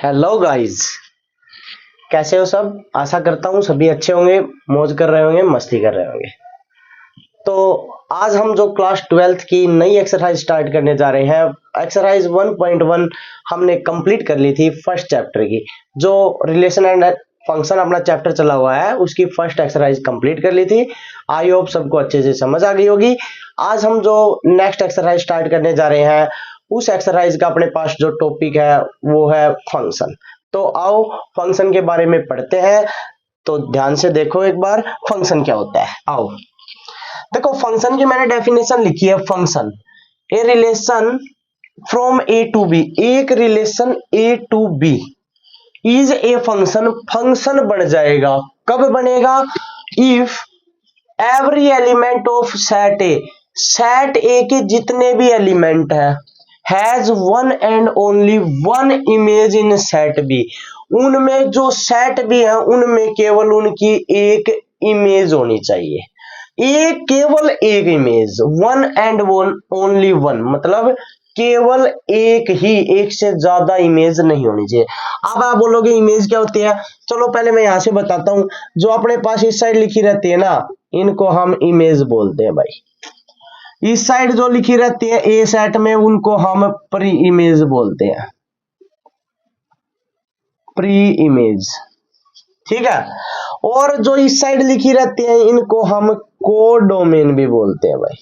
Hello guys, कैसे हो सब। आशा करता हूँ सभी अच्छे होंगे, मौज कर रहे होंगे, मस्ती कर रहे होंगे। तो आज हम जो क्लास 12th की नई एक्सरसाइज स्टार्ट करने जा रहे हैं। एक्सरसाइज 1.1 हमने कंप्लीट कर ली थी फर्स्ट चैप्टर की। जो रिलेशन एंड फंक्शन अपना चैप्टर चला हुआ है उसकी फर्स्ट एक्सरसाइज कंप्लीट कर ली थी। आई होप सबको अच्छे से समझ आ गई होगी। आज हम जो नेक्स्ट एक्सरसाइज स्टार्ट करने जा रहे हैं उस एक्सरसाइज का अपने पास जो टॉपिक है वो है फंक्शन। तो आओ फंक्शन के बारे में पढ़ते हैं। तो ध्यान से देखो एक बार फंक्शन क्या होता है। आओ देखो, फंक्शन की मैंने डेफिनेशन लिखी है। Function a relation from A to B, एक relation A to B is a function. फंक्शन बन जाएगा, कब बनेगा? If every element of set A, set A के जितने भी एलिमेंट है has one and only one image in set B, उनमें जो सेट बी है उनमें केवल उनकी एक इमेज होनी चाहिए। एक केवल एक image, one and one only one, मतलब केवल एक ही, एक से ज्यादा इमेज नहीं होनी चाहिए। अब आप बोलोगे इमेज क्या होती है? चलो पहले मैं यहां से बताता हूं। जो अपने पास इस साइड लिखी रहती है ना, इनको हम इमेज बोलते हैं भाई। इस साइड जो लिखी रहती है ए सेट में, उनको हम प्री इमेज बोलते हैं, प्री इमेज, ठीक है। और जो इस साइड लिखी रहती है इनको हम कोडोमेन भी बोलते हैं भाई।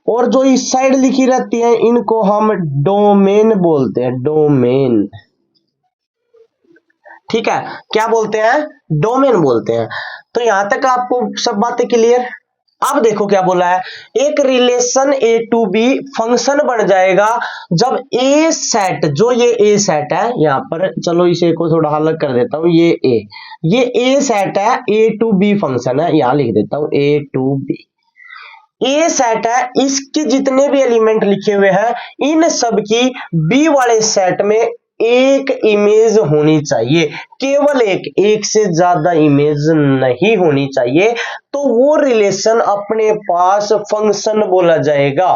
और जो इस साइड लिखी रहती है इनको हम डोमेन बोलते हैं, डोमेन, ठीक है। क्या बोलते हैं? डोमेन बोलते हैं। तो यहां तक आपको सब बातें क्लियर? अब देखो क्या बोला है, एक relation A to B function बन जाएगा जब ए सेट, जो ये ए सेट है यहां पर, चलो इसे को थोड़ा अलग कर देता हूं, ये ए सेट है, ए टू बी फंक्शन है, यहां लिख देता हूं ए टू बी। ए सेट है, इसके जितने भी एलिमेंट लिखे हुए हैं इन सब की बी वाले सेट में एक इमेज होनी चाहिए, केवल एक से ज्यादा इमेज नहीं होनी चाहिए। तो वो रिलेशन अपने पास फंक्शन बोला जाएगा।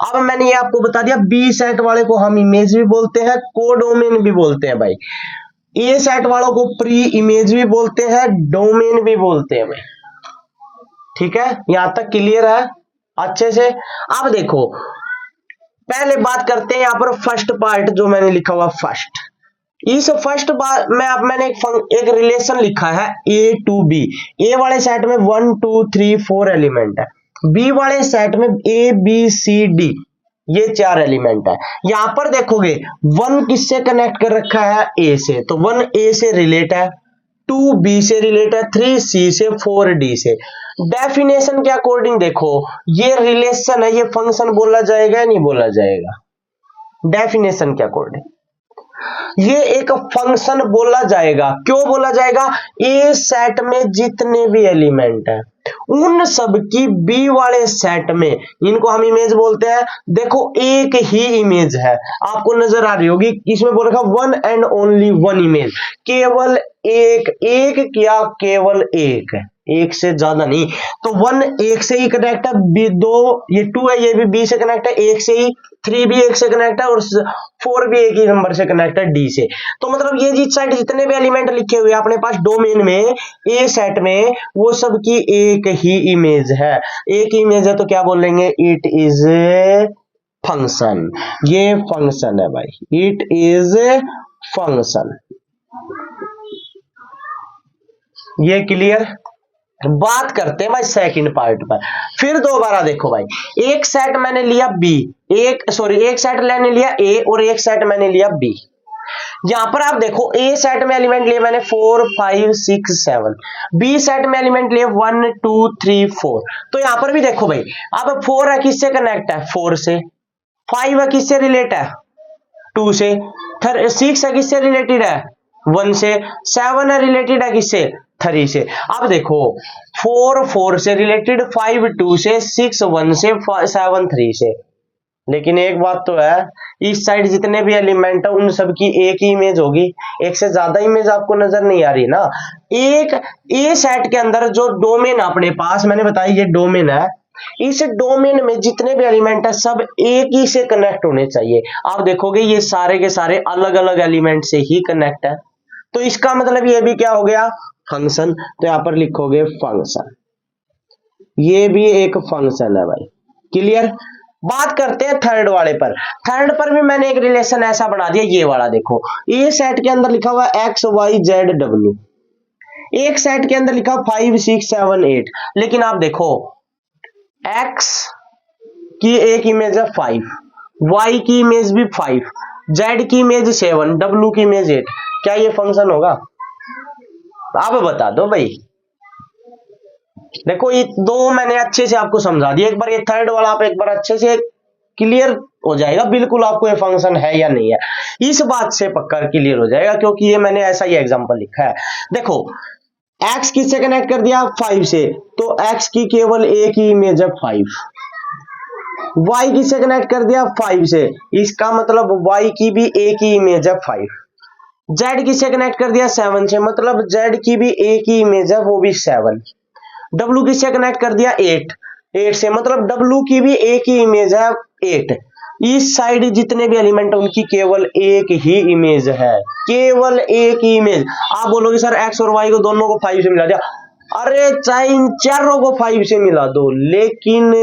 अब मैंने ये आपको बता दिया, बी सेट वाले को हम इमेज भी बोलते हैं, कोडोमेन भी बोलते हैं भाई। ए सेट वालों को प्री इमेज भी बोलते हैं, डोमेन भी बोलते हैं भाई। ठीक है, यहां तक क्लियर है अच्छे से? अब देखो पहले बात करते हैं यहां पर फर्स्ट पार्ट जो मैंने लिखा हुआ फर्स्ट। इस फर्स्ट बार मैंने एक रिलेशन लिखा है ए टू बी। ए वाले सेट में 1 2 3 4 एलिमेंट है, बी वाले सेट में ए बी सी डी ये 4 एलिमेंट है। यहां पर देखोगे 1 किससे कनेक्ट कर रखा है? ए से, तो 1 ए से रिलेट है, 2 बी से रिलेट है, 3 सी से, 4 डी से। डेफिनेशन के अकॉर्डिंग देखो ये रिलेशन है, ये फंक्शन बोला जाएगा या नहीं बोला जाएगा? डेफिनेशन के अकॉर्डिंग ये एक फंक्शन बोला जाएगा। क्यों बोला जाएगा? ए सेट में जितने भी एलिमेंट है उन सब की बी वाले सेट में, इनको हम इमेज बोलते हैं। देखो एक ही इमेज है, आपको नजर आ रही होगी, इसमें बोल रखा one and only one image, केवल एक क्या? केवल एक से ज्यादा नहीं। तो 1 एक से ही कनेक्ट है, बी 2 ये 2 है, ये भी बी से कनेक्ट है एक से ही, 3 भी एक से कनेक्ट है और 4 भी एक ही नंबर से कनेक्ट है डी से। तो मतलब ये जिस साइड जितने भी एलिमेंट लिखे हुए अपने पास डोमेन में ए सेट में, वो सब की एक ही इमेज है। एक इमेज है तो क्या बोलेंगे? It is a function. ये फंक्शन है भाई, इट इज ए फंक्शन। ये क्लियर? बात करते हैं भाई सेकंड पार्ट पर। फिर दोबारा देखो भाई, एक सेट मैंने लिया बी, एक सेट मैंने लिया ए और एक सेट मैंने लिया बी। यहां पर आप देखो ए सेट में एलिमेंट लिए मैंने 4 5 6 7, बी सेट में एलिमेंट लिए 1 2 3 4। तो यहां पर भी देखो भाई, अब 4 है किससे कनेक्ट है? 4 से। 5 है किससे रिलेट है? 2 से। 6 है किससे रिलेटेड है? 1 से। 7 है रिलेटेड है किससे? 3 से। अब देखो 4 4 से रिलेटेड, 5 2 से, 6 1 से, 7 3 से। लेकिन एक बात तो है, इस साइड जितने भी एलिमेंट है उन सब की एक ही इमेज होगी, एक से ज्यादा इमेज आपको नजर नहीं आ रही ना। एक ए सेट के अंदर जो डोमेन अपने पास, मैंने बताया ये डोमेन है, इस डोमेन में जितने भी एलिमेंट है सब एक ही से कनेक्ट होने चाहिए। आप देखोगे ये सारे के सारे अलग अलग एलिमेंट से ही कनेक्ट है, तो इसका मतलब ये भी क्या हो गया, फंक्शन। तो यहां पर लिखोगे फंक्शन, ये भी एक फंक्शन है भाई। क्लियर। बात करते हैं थर्ड वाले पर। थर्ड पर भी मैंने एक रिलेशन ऐसा बना दिया, ये वाला देखो, ए सेट के अंदर लिखा हुआ एक्स वाई जेड डब्ल्यू, एक सेट के अंदर लिखा 5 6 7 8, लेकिन आप देखो x की एक इमेज है 5, y की इमेज भी 5, z की इमेज 7, w की इमेज 8, क्या ये फंक्शन होगा? आप बता दो भाई। देखो ये दो मैंने अच्छे से आपको समझा दिया, एक बार ये थर्ड वाला आप एक बार अच्छे से क्लियर हो जाएगा बिल्कुल, आपको ये फंक्शन है या नहीं है, इस बात से पक्का क्लियर हो जाएगा, क्योंकि ये मैंने ऐसा ही एग्जांपल लिखा है। देखो x किससे कनेक्ट कर दिया 5 से, तो x की केवल एक ही इमेज है 5, y किससे कनेक्ट कर दिया 5 से, इसका मतलब y की भी एक ही इमेज है 5, z किससे कनेक्ट कर दिया 7 से, मतलब z की भी एक ही इमेज है वो भी 7, w किससे कनेक्ट कर दिया 8 से, मतलब w की भी एक ही इमेज है 8। इस साइड जितने भी एलिमेंट है उनकी केवल एक ही इमेज है, केवल एक ही इमेज। आप बोलोगे सर x और y को दोनों को 5 से मिला दिया, अरे चाहे इन चारों को 5 से मिला दो, लेकिन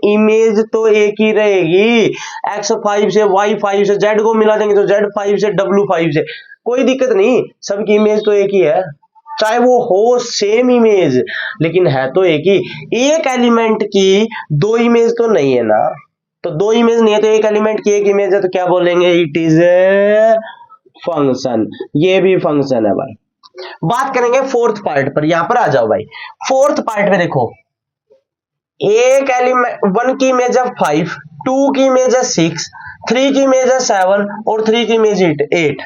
इमेज तो एक ही रहेगी, x 5 से, y 5 से, z को मिला देंगे तो z 5 से, w 5 से, कोई दिक्कत नहीं, सबकी इमेज तो एक ही है, चाहे वो हो सेम इमेज, लेकिन है तो एक ही। एक एलिमेंट की दो इमेज तो नहीं है ना, तो दो इमेज नहीं है तो एक एलिमेंट की एक इमेज है, तो क्या बोलेंगे, इट इज ए फंक्शन, ये भी फंक्शन है भाई। बात करेंगे फोर्थ पार्ट पर, यहां पर आ जाओ भाई। फोर्थ पार्ट में देखो, एक एलिमेंट 1 की इमेज है 5, 2 की इमेज है 6, 3 की इमेज है 7 और 3 की इमेज 8।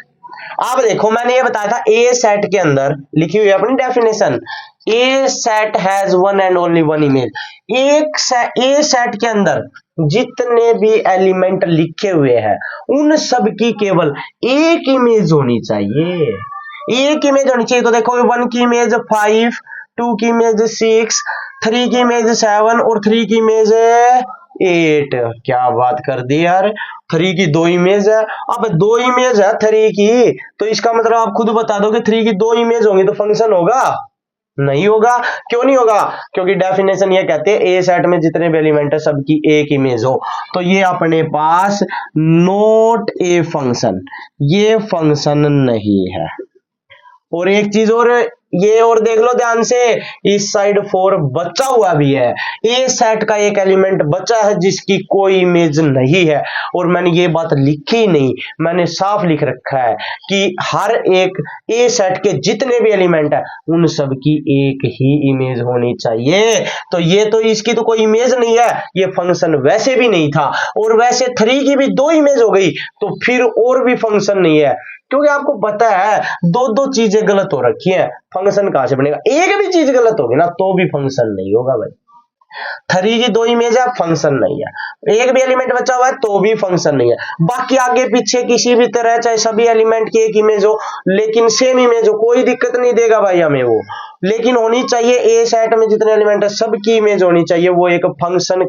अब देखो मैंने ये बताया था ए सेट के अंदर लिखी हुई है अपनी definition, A set has one and only one image. A set के अंदर जितने भी एलिमेंट लिखे हुए हैं उन सब की केवल एक इमेज होनी चाहिए, एक इमेज होनी चाहिए। तो देखो 1 की इमेज 5, 2 की इमेज 6, 3 की इमेज 7 और 3 की इमेज 8। क्या बात कर दी यार, 3 की दो इमेज है, अब दो इमेज है 3 की, तो इसका मतलब आप खुद बता दो कि 3 की दो इमेज होंगी तो फंक्शन होगा? नहीं होगा। क्यों नहीं होगा? क्योंकि डेफिनेशन ये कहते हैं ए सेट में जितने भी एलिमेंट है सबकी एक इमेज हो, तो ये अपने पास नॉट ए फंक्शन, ये फंक्शन नहीं है। और एक चीज और, ये और देख लो ध्यान से, इस साइड 4 बचा हुआ भी है, ए सेट का एक एलिमेंट बचा है जिसकी कोई इमेज नहीं है, और मैंने ये बात लिखी नहीं, मैंने साफ लिख रखा है कि हर एक ए सेट के जितने भी एलिमेंट है उन सब की एक ही इमेज होनी चाहिए। तो ये तो इसकी तो कोई इमेज नहीं है, ये फंक्शन वैसे भी नहीं था, और वैसे 3 की भी दो इमेज हो गई तो फिर और भी फंक्शन नहीं है, क्योंकि आपको पता है दो चीजें गलत हो रखी हैं, फंक्शन कहां से बनेगा? एक भी चीज गलत होगी ना तो भी फंक्शन नहीं होगा भाई। 3 की दो इमेज है, फंक्शन नहीं है, एक भी एलिमेंट बचा हुआ है तो भी फंक्शन नहीं है, बाकी आगे पीछे किसी भी तरह चाहे सभी एलिमेंट की एक इमेज हो लेकिन सेम इमेज हो, कोई दिक्कत नहीं देगा भाई हमें वो, लेकिन होनी चाहिए ए सेट में जितने एलिमेंट है सबकी इमेज होनी चाहिए, वो एक फंक्शन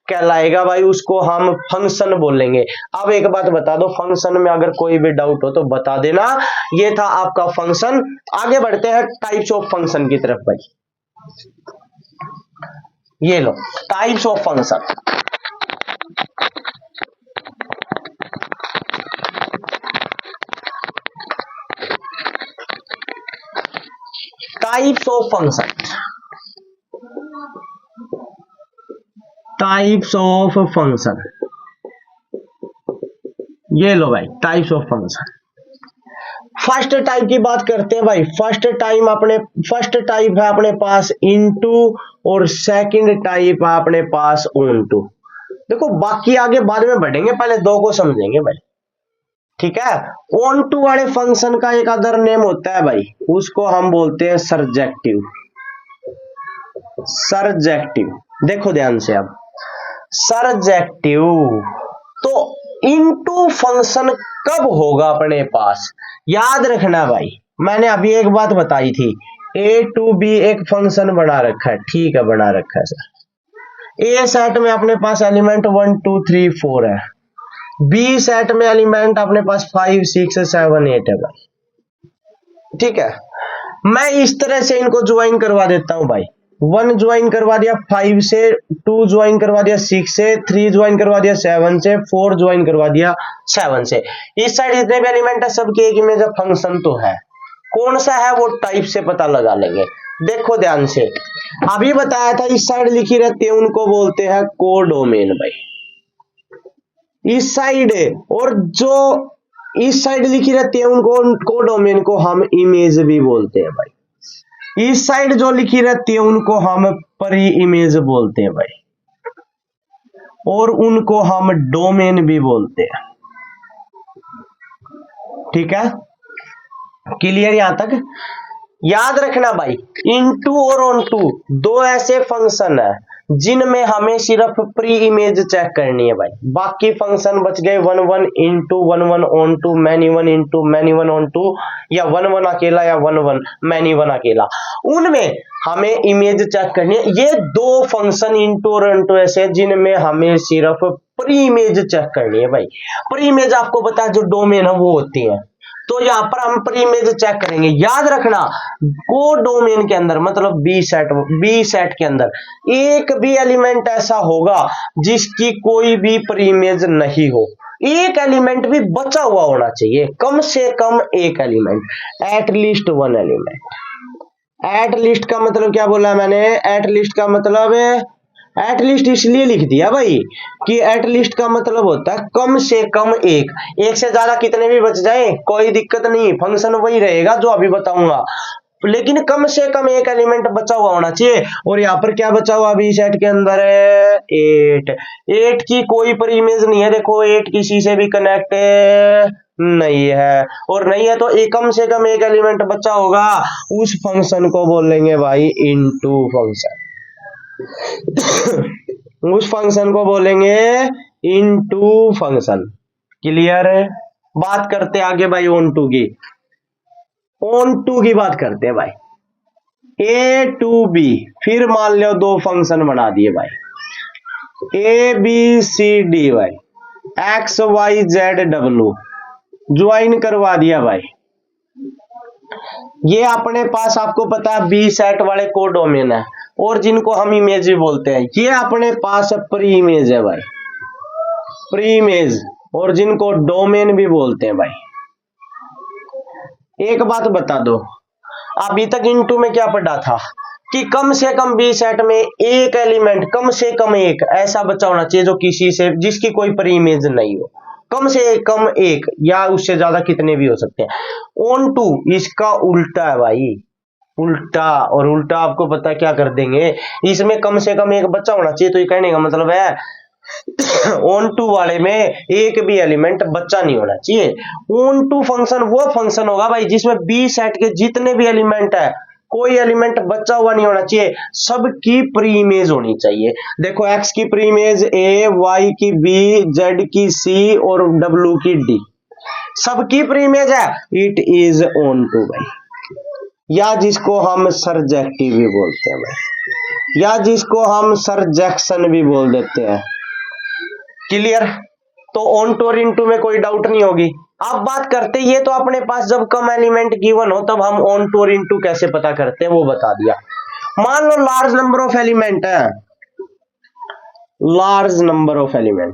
कहलाएगा भाई, उसको हम फंक्शन बोलेंगे। अब एक बात बता दो, फंक्शन में अगर कोई भी डाउट हो तो बता देना। ये था आपका फंक्शन। आगे बढ़ते हैं टाइप्स ऑफ फंक्शन की तरफ भाई। ये लो types of function. Types of function, types of function, ये लो भाई types of function. First type की बात करते हैं भाई। फर्स्ट टाइप है अपने पास इनटू, और सेकंड टाइप है अपने पास ऑनटू। देखो बाकी आगे बाद में बढ़ेंगे, पहले दो को समझेंगे भाई, ठीक है। ऑनटू वाले फंक्शन का एक अदर नेम होता है भाई, उसको हम बोलते हैं सरजेक्टिव। सरजेक्टिव देखो ध्यान से, अब सरजेक्टिव तो इनटू फंक्शन कब होगा अपने पास, याद रखना भाई, मैंने अभी एक बात बताई थी, ए टू बी एक फंक्शन बना रखा है, ठीक है बना रखा है सर। ए सेट में अपने पास एलिमेंट 1 2 3 4 है, बी सेट में एलिमेंट अपने पास 5 6 7 8 है भाई, ठीक है। मैं इस तरह से इनको ज्वाइन करवा देता हूं भाई, 1 ज्वाइन करवा दिया 5 से, 2 ज्वाइन करवा दिया 6 से, 3 ज्वाइन करवा दिया 7 से, 4 ज्वाइन करवा दिया 7 से। इस साइड जितने भी एलिमेंट है सबके एक इमेज फंक्शन तो है, कौन सा है वो टाइप से पता लगा लेंगे। देखो ध्यान से, अभी बताया था इस साइड लिखी रहती है उनको बोलते हैं कोडोमेन भाई, इस साइड, और जो इस साइड लिखी रहती है उनको कोडोमेन को हम इमेज भी बोलते हैं भाई, इस साइड जो लिखी रहती है उनको हम परी इमेज बोलते हैं भाई, और उनको हम डोमेन भी बोलते हैं, ठीक है क्लियर यहां तक। याद रखना भाई, इनटू और ऑन टू दो ऐसे फंक्शन है जिनमें हमें सिर्फ प्री इमेज चेक करनी है भाई, बाकी फंक्शन बच गए 1 1 into 1 1 onto, many 1 into many 1 onto, या 1 1 अकेला या 1 1 मैनी 1 अकेला, उनमें हमें इमेज चेक करनी है। ये दो फंक्शन इनटू और ऑन टू ऐसे जिनमें हमें सिर्फ प्री इमेज चेक करनी है भाई। प्री इमेज आपको पता है जो डोमेन है वो होती है, तो यहां पर हम प्री इमेज चेक करेंगे। याद रखना कोडोमेन के अंदर मतलब बी सेट के अंदर एक भी एलिमेंट ऐसा होगा जिसकी कोई भी प्री इमेज नहीं हो, एक एलिमेंट भी बचा हुआ होना चाहिए, कम से कम एक element, at least 1 element. At least का मतलब क्या बोला मैंने, एट लीस्ट का मतलब एट लीस्ट इसलिए लिख दिया भाई कि एट लीस्ट का मतलब होता है कम से कम एक, एक से ज्यादा कितने भी बच जाए कोई दिक्कत नहीं, फंक्शन वही रहेगा जो अभी बताऊंगा, लेकिन कम से कम एक एलिमेंट बचा हुआ होना चाहिए। और यहाँ पर क्या बचा हुआ अभी सेट के अंदर है 8, 8 की कोई पर इमेज नहीं है, देखो 8 किसी से भी कनेक्ट नहीं है, और नहीं है तो एक कम से कम एक एलिमेंट बचा होगा, उस फंक्शन को बोलेंगे भाई इनटू फंक्शन, उस फंक्शन को बोलेंगे इनटू फंक्शन। क्लियर है। बात करते आगे भाई ऑन टू की, ऑन टू की बात करते हैं भाई। ए टू बी, फिर मान लो दो फंक्शन बना दिए भाई, ए बी सी डी भाई, X Y Z W join करवा दिया भाई। ये अपने पास आपको पता है बी सेट वाले कोडोमेन है, और जिनको हम इमेज भी बोलते हैं, ये अपने पास प्री इमेज है भाई, प्री इमेज, और जिनको डोमेन भी बोलते हैं भाई। एक बात बता दो, अभी तक इनटू में क्या पढ़ा था कि कम से कम बी सेट में एक एलिमेंट, कम से कम एक ऐसा बचा होना चाहिए जो किसी से, जिसकी कोई प्री इमेज नहीं हो, कम से कम एक, या उससे ज्यादा कितने भी हो सकते हैं। ऑन टू इसका उल्टा है भाई, उल्टा, और उल्टा आपको पता क्या कर देंगे, इसमें कम से कम एक बच्चा होना चाहिए, तो ये कहने का मतलब है ऑन टू वाले में एक भी एलिमेंट बच्चा नहीं होना चाहिए। ऑन टू फंक्शन वो फंक्शन होगा भाई जिसमें बी सेट के जितने भी एलिमेंट है कोई एलिमेंट बचा हुआ नहीं होना चाहिए, सबकी प्री इमेज होनी चाहिए। देखो एक्स की प्री इमेज ए, वाई की बी, जेड की सी और डब्ल्यू की डी, सबकी प्री इमेज है, इट इज ऑन टू भाई, या जिसको हम सरजेक्टिव भी बोलते हैं भाई, या जिसको हम सरजेक्शन भी बोल देते हैं। क्लियर। तो ऑन टू और इनटू में कोई डाउट नहीं होगी। अब बात करते, ये तो अपने पास जब कम एलिमेंट गिवन हो तब हम ऑन टू और इनटू कैसे पता करते हैं वो बता दिया। मान लो लार्ज नंबर ऑफ एलिमेंट है, large number of element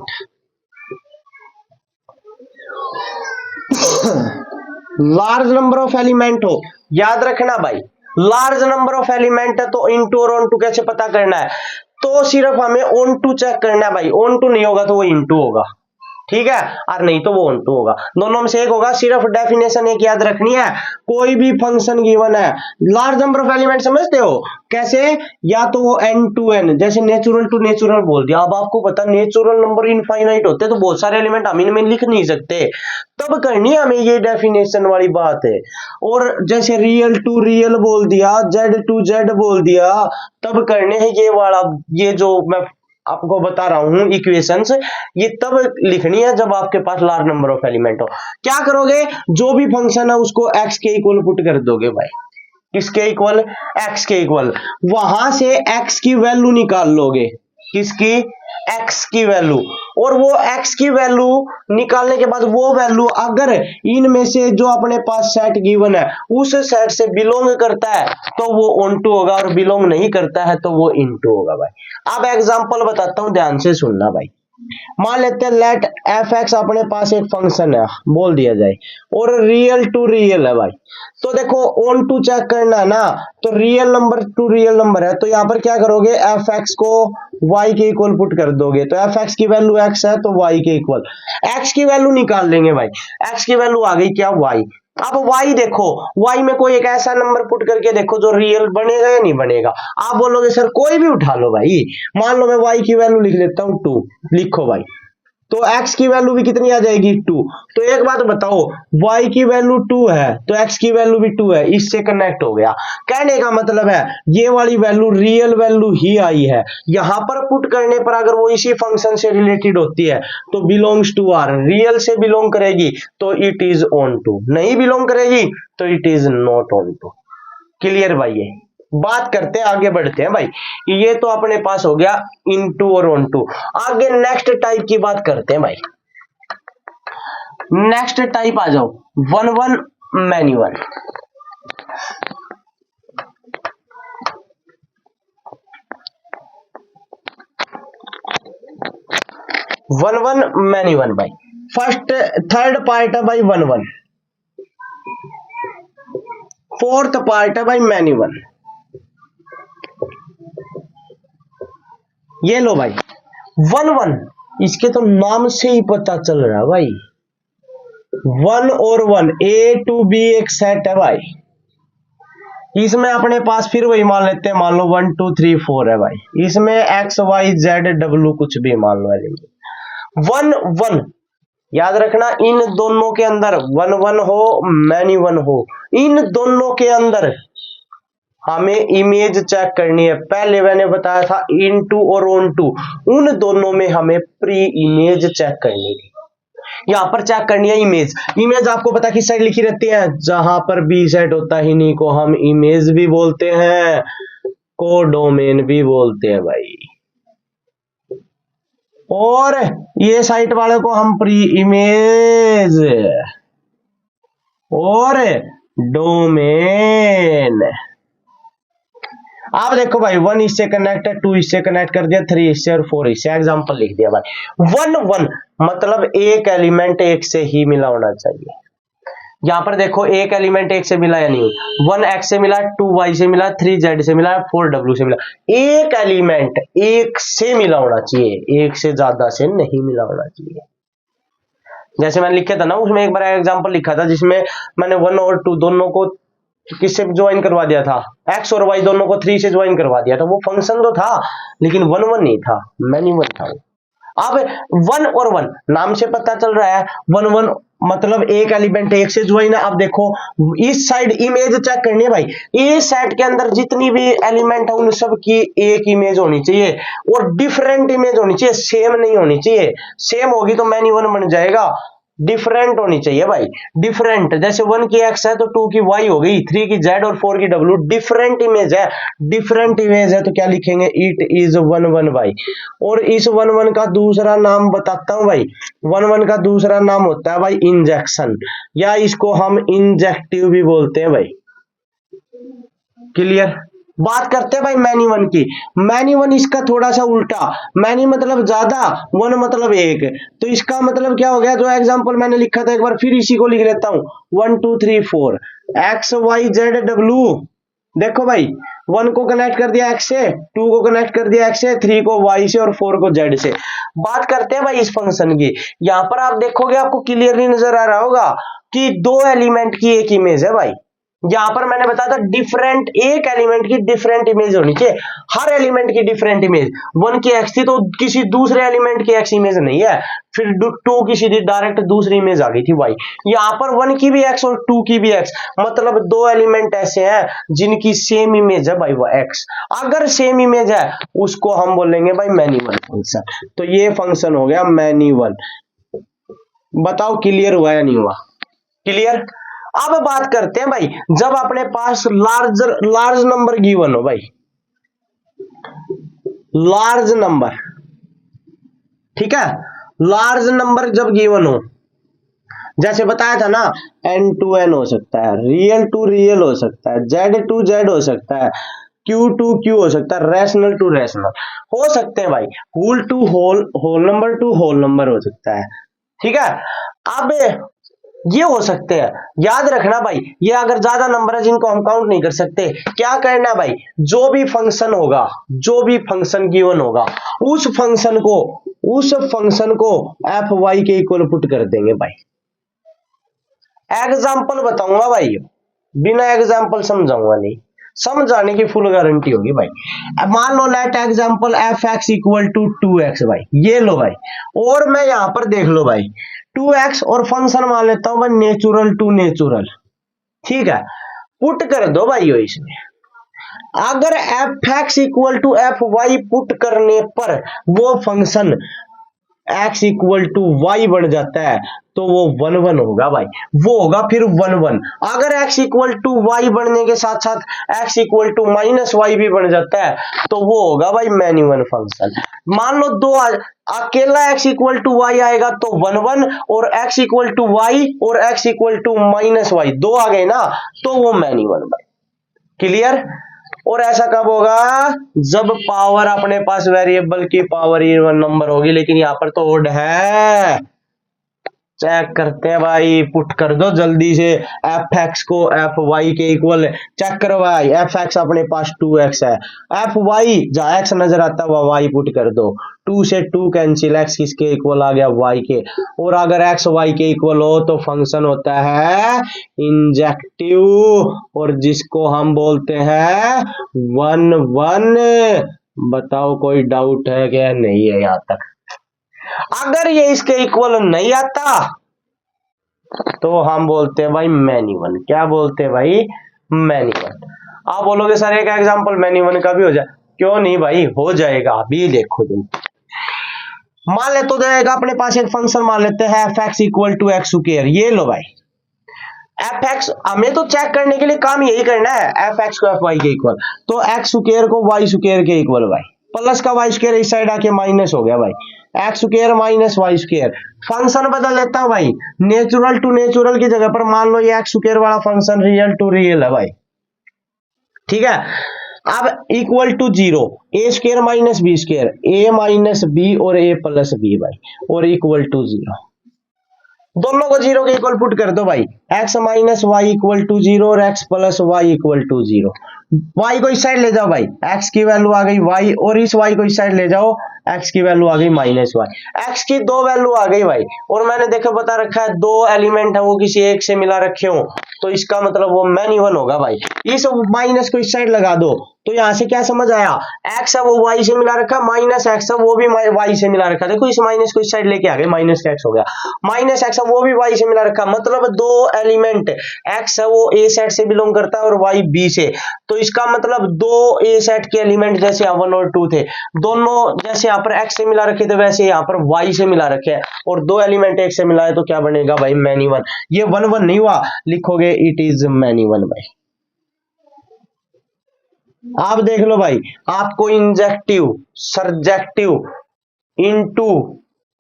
large number of element हो, याद रखना भाई लार्ज नंबर ऑफ एलिमेंट है तो इनटू और ऑन टू कैसे पता करना है, तो सिर्फ हमें ऑन टू चेक करना है भाई, ऑन टू नहीं होगा तो वो इनटू होगा, ठीक है, और नहीं तो वो ऑन टू होगा, दोनों में से एक होगा। सिर्फ डेफिनेशन एक याद रखनी है, कोई भी फंक्शन गिवन है, लार्ज नंबर ऑफ एलिमेंट समझते हो कैसे, या तो वो n टू n, जैसे नेचुरल टू नेचुरल बोल दिया। अब आपको पता नेचुरल नंबर इनफाइनाइट होते तो बहुत सारे एलिमेंट हम इनमें लिख नहीं सकते, तब करनी है हमें ये डेफिनेशन वाली बात है। और जैसे रियल टू रियल बोल दिया, जेड टू जेड बोल दिया, तब करने हैं ये वाला, ये जो मैं आपको बता रहा हूं इक्वेशंस, ये तब लिखनी है जब आपके पास लार्ज नंबर ऑफ एलिमेंट हो। क्या करोगे, जो भी फंक्शन है उसको x के इक्वल पुट कर दोगे भाई, किसके इक्वल, x के इक्वल। वहां से x की वैल्यू निकाल लोगे, किसकी, x की वैल्यू, और वो x की वैल्यू निकालने के बाद वो वैल्यू अगर इनमें से जो अपने पास सेट गिवन है उस सेट से बिलोंग करता है तो वो ऑन टू होगा, और बिलोंग नहीं करता है तो वो इन टू होगा भाई। अब एग्जांपल बताता हूं, ध्यान से सुनना भाई। मान लेते हैं लेट एफ एक्स अपने पास एक फंक्शन है, बोल दिया जाए, और रियल टू रियल है भाई। तो देखो ऑन टू चेक करना है ना, तो real number two real number है, तो यहां पर क्या करोगे, एफ एक्स को y के इक्वल पुट कर दोगे, तो एफ एक्स की वैल्यू x है तो y के इक्वल x की वैल्यू निकाल लेंगे भाई। x की वैल्यू आ गई क्या, y। अब y देखो, y में कोई एक ऐसा नंबर पुट करके देखो जो रियल बनेगा या नहीं बनेगा। आप बोलोगे सर कोई भी उठा लो भाई, मान लो मैं y की वैल्यू लिख लेता हूं 2, लिखो भाई, तो x की वैल्यू भी कितनी आ जाएगी 2। तो एक बात बताओ, y की वैल्यू 2 है तो x की वैल्यू भी 2 है, इससे कनेक्ट हो गया। कहने का मतलब है ये वाली वैल्यू रियल वैल्यू ही आई है, यहां पर पुट करने पर अगर वो इसी फंक्शन से रिलेटेड होती है तो बिलोंग्स टू आर, रियल से बिलोंग करेगी तो इट इज ऑन टू, नहीं बिलोंग करेगी तो it is not onto. Clear भाई, ये बात करते हैं, आगे बढ़ते हैं भाई। ये तो अपने पास हो गया इनटू और ऑन टू। आगे नेक्स्ट टाइप की बात करते हैं भाई। नेक्स्ट टाइप आ जाओ, 1-1 मैन्युअल। 1-1 मैन्युअल भाई। फर्स्ट थर्ड पार्ट है भाई 1-1, फोर्थ पार्ट है भाई मैन्युअल। ये लो भाई 1-1, इसके तो नाम से ही पता चल रहा है भाई, 1 और 1 A to B एक सेट है भाई। इसमें अपने पास फिर वही मान लेते हैं, मान लो 1 2 3 4 है भाई, इसमें x y z w कुछ भी मान लो है। 1-1 याद रखना, इन दोनों के अंदर 1-1 हो मैन्युअल हो, इन दोनों के अंदर हमें इमेज चेक करनी है। पहले मैंने बताया था इनटू और ऑन टू, उन दोनों में हमें प्री इमेज चेक करनी थी, यहां पर चेक करनी है इमेज। इमेज आपको पता किस साइड लिखी रहती है, जहां पर बी सेट होता है इन्हीं को हम इमेज भी बोलते हैं, कोडोमेन भी बोलते हैं भाई, और ये साइट वाले को हम प्री इमेज और डोमेन। आप देखो भाई 1 इससे कनेक्ट है, 2 इससे कनेक्ट कर दिया, 3 इससे और 4 इससे, एग्जांपल लिख दिया भाई। 1-1 मतलब एक एलिमेंट एक से ही मिला होना चाहिए। यहां पर देखो एक एलिमेंट एक से मिला या नहीं, 1 x से मिला, 2 y से मिला, 3 z से मिला, 4 w से मिला। एक एलिमेंट एक से मिला होना चाहिए, एक से ज्यादा से नहीं मिला होना चाहिए। जैसे मैंने लिखा था ना, उसमें एक बार एग्जांपल लिखा था जिसमें मैंने 1 और 2 दोनों को किससे ज्वाइन करवा दिया था, x और y दोनों को 3 से ज्वाइन करवा दिया था। वो फंक्शन तो था लेकिन 1-1 नहीं था, मैन्युअल था। अब 1 और 1 नाम से पता चल रहा है, 1-1 मतलब एक एलिमेंट एक से ज्वाइन है। अब देखो इस साइड इमेज चेक करनी है भाई, इस सेट के अंदर जितनी भी एलिमेंट है उन सब की एक इमेज होनी चाहिए, और डिफरेंट इमेज होनी चाहिए, सेम नहीं होनी चाहिए। सेम होगी तो मैन्युअल बन जाएगा, डिफरेंट होनी चाहिए भाई। डिफरेंट जैसे 1 की x है तो 2 की y हो गई, 3 की z और 4 की w। डिफरेंट इमेज है, डिफरेंट इमेज है तो क्या लिखेंगे, इट इज 1-1 भाई। और इस 1-1 का दूसरा नाम बताता हूं भाई, 1-1 का दूसरा नाम होता है भाई इंजेक्शन, या इसको हम इंजेक्टिव भी बोलते हैं भाई। क्लियर। बात करते हैं भाई मैन्युअल की। मैन्युअल इसका थोड़ा सा उल्टा, मैनी मतलब ज्यादा, 1 मतलब एक, तो इसका मतलब क्या हो गया, जो एग्जांपल मैंने लिखा था एक बार फिर इसी को लिख लेता हूं, 1 2 3 4 x y z w। देखो भाई 1 को कनेक्ट कर दिया x से, 2 को कनेक्ट कर दिया x से, 3 को y से और 4 को z से। बात करते हैं भाई इस फंक्शन की। यहां पर आप देखोगे आपको क्लियरली नजर आ रहा होगा कि 2 एलिमेंट की एक इमेज है भाई। यहां पर मैंने बताया था डिफरेंट, एक एलिमेंट की डिफरेंट इमेज होनी चाहिए, हर एलिमेंट की डिफरेंट इमेज। 1 की x थी तो किसी दूसरे एलिमेंट की x इमेज नहीं है, फिर 2 की सीधी डायरेक्ट दूसरी इमेज आ गई थी y। यहां पर 1 की भी x और 2 की भी x, मतलब 2 एलिमेंट ऐसे हैं जिनकी सेम इमेज है भाई, वो x अगर सेम इमेज है उसको हम बोलेंगे भाई मैन्युअल फंक्शन। तो ये फंक्शन हो गया मैन्युअल। बताओ क्लियर हुआ या नहीं हुआ, क्लियर। अब बात करते हैं भाई, जब अपने पास लार्ज नंबर गिवन हो भाई, लार्ज नंबर, ठीक है, लार्ज नंबर जब गिवन हो, जैसे बताया था ना, n टू n हो सकता है, रियल टू रियल हो सकता है, z टू z हो सकता है, q टू q हो सकता है, रैशनल टू रैशनल हो सकते हैं भाई, whole to whole number to whole number हो सकता है, ठीक है। अब ये हो सकते हैं, याद रखना भाई, ये अगर ज्यादा नंबर है जिनको हम काउंट नहीं कर सकते, क्या करना भाई, जो भी फंक्शन होगा, जो भी फंक्शन गिवन होगा, उस फंक्शन को एफ वाई के इक्वल पुट कर देंगे भाई। एग्जाम्पल बताऊंगा भाई, बिना एग्जाम्पल समझाऊंगा नहीं, समझाने की फुल गारंटी होगी भाई। अब मान लो let example f x equal to 2x भाई, ये लो भाई, और मैं यहां पर देख लो भाई 2x और फंक्शन मान लेता हूं मैं नेचुरल टू नेचुरल, ठीक है, पुट कर दो भाई यो इसमें। अगर f x equal to f y put करने पर वो function x equal to y बन जाता है तो वो 1 1 होगा भाई, वो होगा फिर 1 1। अगर x इक्वल टू वाई बनने के साथ साथ x equal to minus y भी बन जाता है तो वो होगा भाई मैनी वन फंक्शन। मान लो दो अकेला x इक्वल टू वाई आएगा तो 1 1, और x इक्वल टू वाई और x equal to minus y दो आ गए ना तो वो मैनी वन भाई। क्लियर? और ऐसा कब होगा, जब पावर अपने पास वेरिएबल की पावर इवन नंबर होगी, लेकिन यहां पर तो ओड है। चेक करते हैं भाई, पुट कर दो जल्दी से एफ एक्स को एफ वाई के इक्वल, चेक करो भाई, एफ एक्स अपने पास 2x है, एफ वाई जहां x नजर आता है वह y पुट कर दो, 2 से 2 कैंसिल, x किसके इक्वल आ गया y के, और अगर x y के इक्वल हो तो फंक्शन होता है इंजेक्टिव, और जिसको हम बोलते हैं 1 1। बताओ कोई डाउट है क्या? नहीं है यहां तक। अगर ये इसके इक्वल नहीं आता तो हम बोलते हैं भाई मैनी वन। क्या बोलते हैं भाई? Many one. आप बोलोगे सर एक एग्जांपल मैनी वन का भी हो जाए, क्यों नहीं भाई, हो जाएगा। अभी देखो तुम, मान ले तो जाएगा अपने पास एक फंक्शन मान लेते हैं f x equal to x square, ये लो भाई, एफ एक्स हमें तो चेक करने के लिए काम यही करना है, एफ एक्स को एफ वाई के इक्वल, तो एक्स स्क्वायर को वाई स्क्वायर के इक्वल भाई, प्लस का वाई स्क्वायर इस साइड आके माइनस हो गया भाई, x square minus y square. Function बदल देता हूं भाई, नेचुरल टू नेचुरल की जगह पर मान लो ये एक्स स्क्वायर वाला फंक्शन रियल टू रियल है भाई, ठीक है। अब equal to 0, a square minus b square, a minus b और ए प्लस बी भाई, और इक्वल टू 0, दोनों को 0 के इक्वल पुट कर दो भाई, x minus y equal to 0 और x plus y equal to 0। y को इस साइड ले जाओ भाई, x की वैल्यू आ गई y, और इस y को इस साइड ले जाओ, x की वैल्यू आ गई माइनस वाई, x की दो वैल्यू आ गई भाई, और मैंने देखो बता रखा है दो एलिमेंट है वो किसी एक से मिला रखे हो, तो इसका मतलब वो मैनी वन होगा भाई। इस माइनस को इस साइड लगा दो, तो यहां से क्या समझ आया, x है वो y से मिला रखा, माइनस x है वो भी y से मिला रखा, देखो इस माइनस को इस साइड लेके आ गए, माइनस का x हो गया, माइनस x है वो भी y से मिला रखा, मतलब दो एलिमेंट, x है वो a सेट से बिलोंग करता है और y b से, तो इसका मतलब दो a सेट के एलिमेंट जैसे 1 और 2 थे, दोनों जैसे यहाँ पर x से मिला रखे थे वैसे यहाँ पर y से मिला रखे हैं, और दो एलिमेंट एक से मिला है तो क्या बनेगा भाई, मैनी वन। ये 1 1 नहीं हुआ, लिखोगे इट इज मैनी वन भाई। आप देख लो भाई, आपको इंजेक्टिव, सरजेक्टिव, इनटू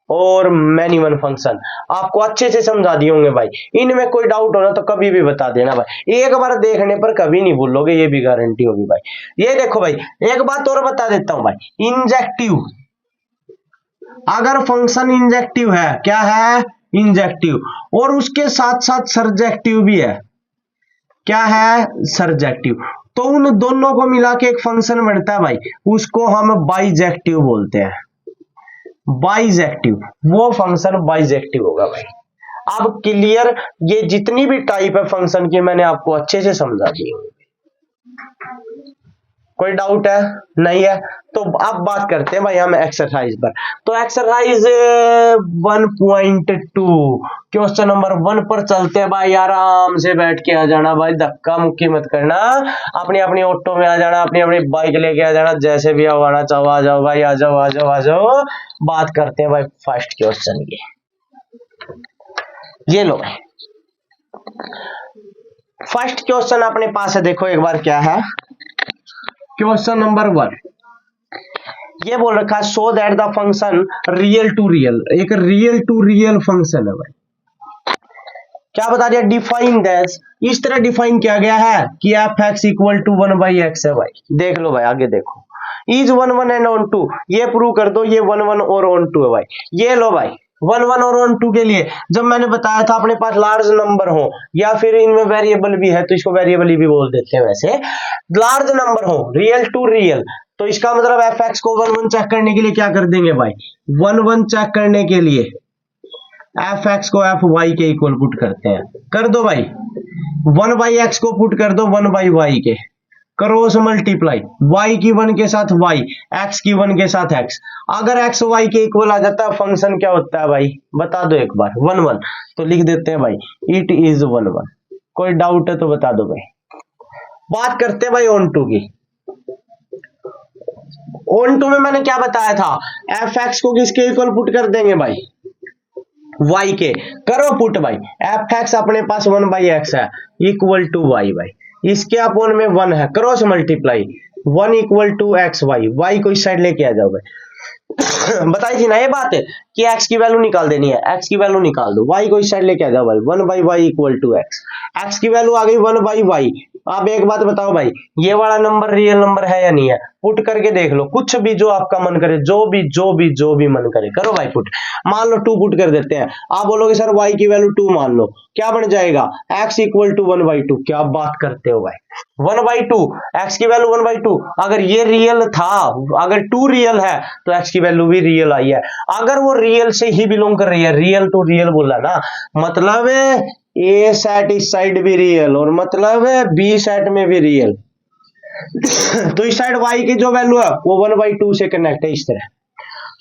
और मैनी वन फंक्शन आपको अच्छे से समझा दिए होंगे भाई। इनमें कोई डाउट हो ना तो कभी भी बता देना भाई, एक बार देखने पर कभी नहीं भूलोगे, ये भी गारंटी होगी भाई। ये देखो भाई, एक बात और बता देता हूं भाई, इंजेक्टिव, अगर फंक्शन इंजेक्टिव है, क्या है, इंजेक्टिव, और उसके साथ साथ सरजेक्टिव भी है, क्या है, सरजेक्टिव, तो उन दोनों को मिला के एक फंक्शन बनता है भाई, उसको हम बाइजेक्टिव बोलते हैं। बाइजेक्टिव, वो फंक्शन बाइजेक्टिव होगा भाई। अब क्लियर, ये जितनी भी टाइप है फंक्शन की मैंने आपको अच्छे से समझा दी। कोई डाउट है? नहीं है तो अब बात करते हैं भाई हम एक्सरसाइज पर। तो एक्सरसाइज 1.2 क्वेश्चन नंबर 1 पर चलते हैं भाई, आराम से बैठ के आ जाना भाई, धक्का मुक्की मत करना, अपनी अपनी ऑटो में आ जाना, अपनी अपनी बाइक लेके आ जाना, जैसे भी आना चाहो आ जाओ भाई, आ जाओ आ जाओ आ जाओ। बात करते हैं भाई फर्स्ट क्वेश्चन की, ये लो भाई, फर्स्ट क्वेश्चन अपने पास है, देखो एक बार क्या है क्वेश्चन नंबर 1। ये बोल रखा है so that the function real to real, एक रियल टू रियल फंक्शन है भाई। क्या बता दिया, डिफाइन दैट, इस तरह डिफाइन किया गया है कि F x equal to 1/x है भाई। देख लो भाई आगे देखो, इज 1 1 एंड ऑन 2, ये प्रूव कर दो ये 1 1 और ऑन 2 है भाई। ये लो भाई 1 1 और ऑन 2 के लिए जब मैंने बताया था अपने पास लार्ज नंबर हो या फिर इनमें वेरिएबल भी है तो इसको वेरिएबल ही भी बोल देते हैं, वैसे लार्ज नंबर हो रियल टू रियल, तो इसका मतलब एफ एक्स को 1 1 चेक करने के लिए क्या कर देंगे भाई, 1 1 चेक करने के लिए एफ एक्स को एफ वाई के इक्वल पुट करते हैं। कर दो भाई 1/x को पुट कर दो 1/y के, क्रॉस मल्टीप्लाई y की 1 के साथ y, x की 1 के साथ x। अगर x y के इक्वल आ जाता है फंक्शन क्या होता है भाई, बता दो एक बार। 1 1 तो लिख देते हैं भाई इट इज 1 1। कोई डाउट है तो बता दो भाई। बात करते हैं भाई ऑन टू की। ऑन टू में मैंने क्या बताया था, एफ एक्स को किसके इक्वल पुट कर देंगे भाई, y के। करो पुट भाई, एफ एक्स अपने पास 1/x है इक्वल टू y भाई, इसके अपोन में 1 है, cross multiply 1 equal to x y, y को इस साइड लेके आ जाओ भाई। बताई थी ना ये बात है कि x की वैल्यू निकाल देनी है, x की वैल्यू निकाल दो, y को इस साइड लेके आ जाओ भाई, 1/y equal to x, x की वैल्यू आ गई 1/y। अब एक बात बताओ भाई, ये वाला नंबर रियल नंबर है या नहीं है, पुट करके देख लो, कुछ भी जो आपका मन करे, जो भी मन करे करो भाई पुट। मान लो 2 पुट कर देते हैं, आप बोलोगे सर y की वैल्यू 2 मान लो, क्या बन जाएगा x इक्वल टू 1/2। क्या बात करते हो भाई, 1/2, x की वैल्यू 1/2। अगर ये रियल था, अगर 2 रियल है तो x की वैल्यू भी रियल आई है। अगर वो रियल से ही बिलोंग कर रही है, रियल टू रियल बोला ना, मतलब ए सेट इस साइड भी रियल और मतलब बी सेट में भी रियल। तो इस साइड y की जो वैल्यू है वो 1/2 से कनेक्ट है इस तरह।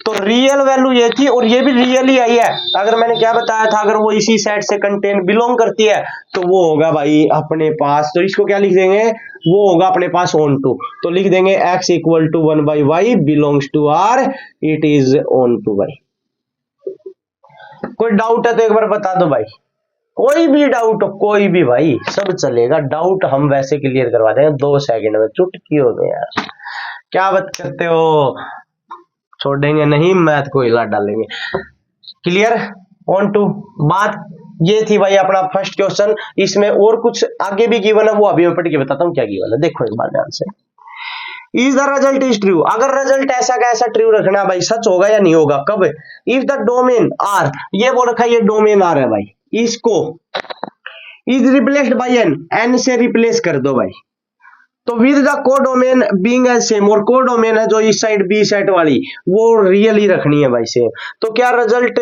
तो रियल वैल्यू ये थी और ये भी रियल ही आई है। अगर मैंने क्या बताया था, अगर वो इसी सेट से कंटेन बिलोंग करती है तो वो होगा भाई अपने पास, तो इसको क्या लिख देंगे, वो होगा अपने पास ऑन टू। तो लिख देंगे x equal to 1/y belongs to r, it is onto भाई। कोई डाउट है तो एक बार बता दो भाई, कोई भी डाउट हो, कोई भी भाई, सब चलेगा। डाउट हम वैसे क्लियर करवा देंगे 2 सेकंड में, चुटकी हो गए यार, क्या बात करते हो, छोड़ेंगे नहीं, मैथ को हिला डालेंगे। Clear onto. बात ये थी भाई अपना फर्स्ट क्वेश्चन। इसमें और कुछ आगे भी गिवन है, वो अभी मैं पढ़ के बताता हूँ क्या गिवन है, देखो एक बार ध्यान से। Is the result is true, अगर रिजल्ट ऐसा का ऐसा ट्रू रखना भाई, सच होगा या नहीं होगा, कब, इफ द डोमेन आर, ये बोल रखा है ये डोमेन आर है भाई, इसको इज रिप्लेस्ड बाय एन से रिप्लेस कर दो भाई। तो with the codomain being as same, और कोडोमेन है जो इस साइड बी सेट वाली वो रियल ही रखनी है भाई सेम। तो क्या रिजल्ट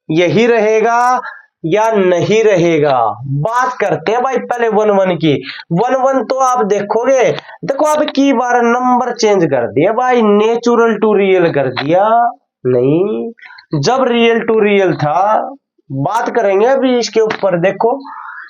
यही रहेगा या नहीं रहेगा, बात करते हैं भाई पहले 1 1 की। 1 1 तो आप देखोगे, देखो अब की बार नंबर चेंज कर दिया भाई, नेचुरल टू रियल कर दिया, नहीं जब रियल टू रियल था। बात करेंगे अभी इसके ऊपर, देखो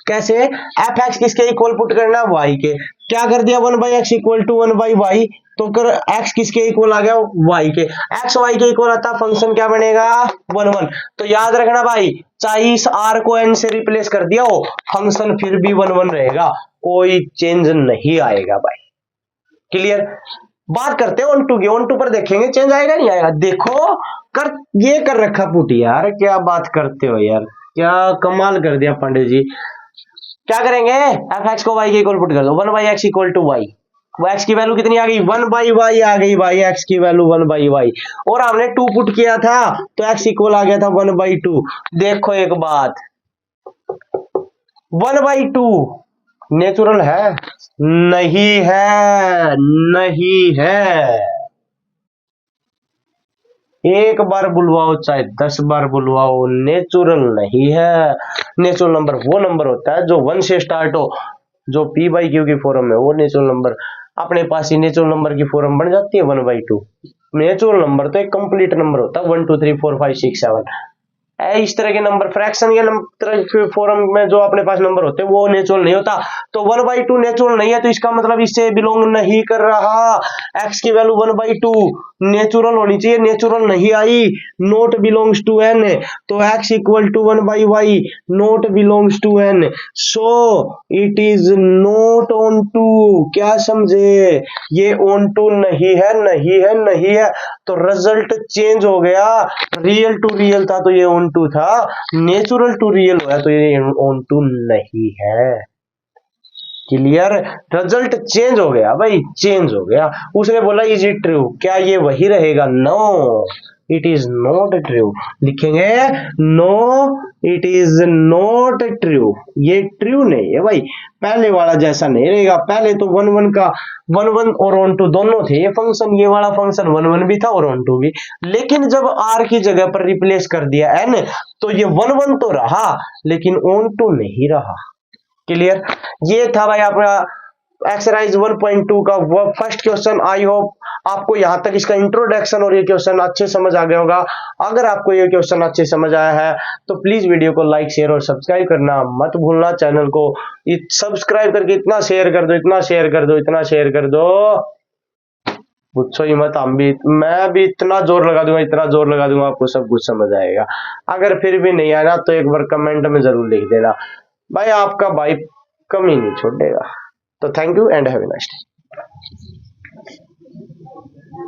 कैसे एफ एक्स किसके इक्वल पुट करना, y के। क्या कर दिया 1/x इक्वल टू 1/y, तो कर x किसके इक्वल आ गया, y के। x y के इक्वल आता फंक्शन क्या बनेगा 1 1। तो याद रखना भाई, चाहे इस r को n से रिप्लेस कर दिया हो, फंक्शन फिर भी 1 1 रहेगा, कोई चेंज नहीं आएगा भाई। क्लियर। बात करते हैं ऑन टू की, ऑन टू पर देखेंगे चेंज आएगा नहीं आएगा। देखो कर ये कर रखा पुट, यार क्या बात करते हो यार, क्या कमाल कर दिया पांडे जी। क्या करेंगे, एफ एक्स को वाई के इक्वल पुट कर दो, 1/x इक्वल टू वाई, वो x की वैल्यू कितनी आ गई 1/y आ गई भाई, x की वैल्यू 1/y, और हमने 2 पुट किया था तो x इक्वल आ गया था 1/2। देखो एक बात, 1/2 नेचुरल है नहीं है, नहीं है। एक बार बुलवाओ चाहे 10 बार बुलवाओ, नेचुरल नहीं है। नेचुरल नंबर वो नंबर होता है जो 1 से स्टार्ट हो, जो p/q की फॉर्म है, वो नेचुरल नंबर। अपने पास ही नेचुरल नंबर की फॉर्म बन जाती है 1/2। नेचुरल नंबर तो एक कंप्लीट नंबर होता है, 1 2 3 4 5 6 7 इस तरह के नंबर। फ्रैक्शन या नंबर फॉर्म में जो अपने पास नंबर होते हैं वो नेचुरल नहीं होता। तो 1/2 नेचुरल नहीं है, तो इसका मतलब इससे बिलोंग नहीं कर रहा। x की वैल्यू 1/2 नेचुरल होनी चाहिए, नेचुरल नहीं आई, नोट बिलोंग्स टू एन, तो x equal to 1/y, not belongs to n, so it is not onto. क्या समझे, ये ऑन टू नहीं है, नहीं है, नहीं है, तो रिजल्ट चेंज हो गया, रियल टू रियल था तो ये ऑन टू था, नेचुरल टू रियल हुआ तो ये ऑन टू नहीं है। क्लियर, रिजल्ट चेंज हो गया भाई, चेंज हो गया। उसने बोला इज इट ट्रू, क्या ये वही रहेगा, no it is not true, लिखेंगे no it is not true, ये ट्रू नहीं है भाई, पहले वाला जैसा नहीं रहेगा। पहले तो वन वन का वन वन और ऑन टू दोनों थे, ये फंक्शन, ये वाला फंक्शन वन वन भी था और ऑन टू भी, लेकिन जब आर की जगह पर रिप्लेस कर दिया एन, तो ये वन वन तो रहा लेकिन ऑन टू नहीं रहा। क्लियर, ये था भाई आपका एक्सरसाइज 1.2 का फर्स्ट क्वेश्चन। आई होप आपको यहां तक इसका इंट्रोडक्शन और ये क्वेश्चन अच्छे समझ आ गया होगा। अगर आपको ये क्वेश्चन अच्छे समझ आया है तो प्लीज वीडियो को लाइक शेयर और सब्सक्राइब करना मत भूलना। चैनल को सब्सक्राइब करके इतना शेयर कर दो, इतना शेयर कर दो, इतना शेयर कर दो, पूछो ही मत, मैं भी इतना जोर लगा दूंगा, इतना जोर लगा दूंगा, आपको सब कुछ समझ आएगा। अगर फिर भी नहीं आया ना तो एक बार कमेंट में जरूर लिख देना भाई, आपका भाई कमी नहीं छोड़ेगा। तो thank you and have a nice day.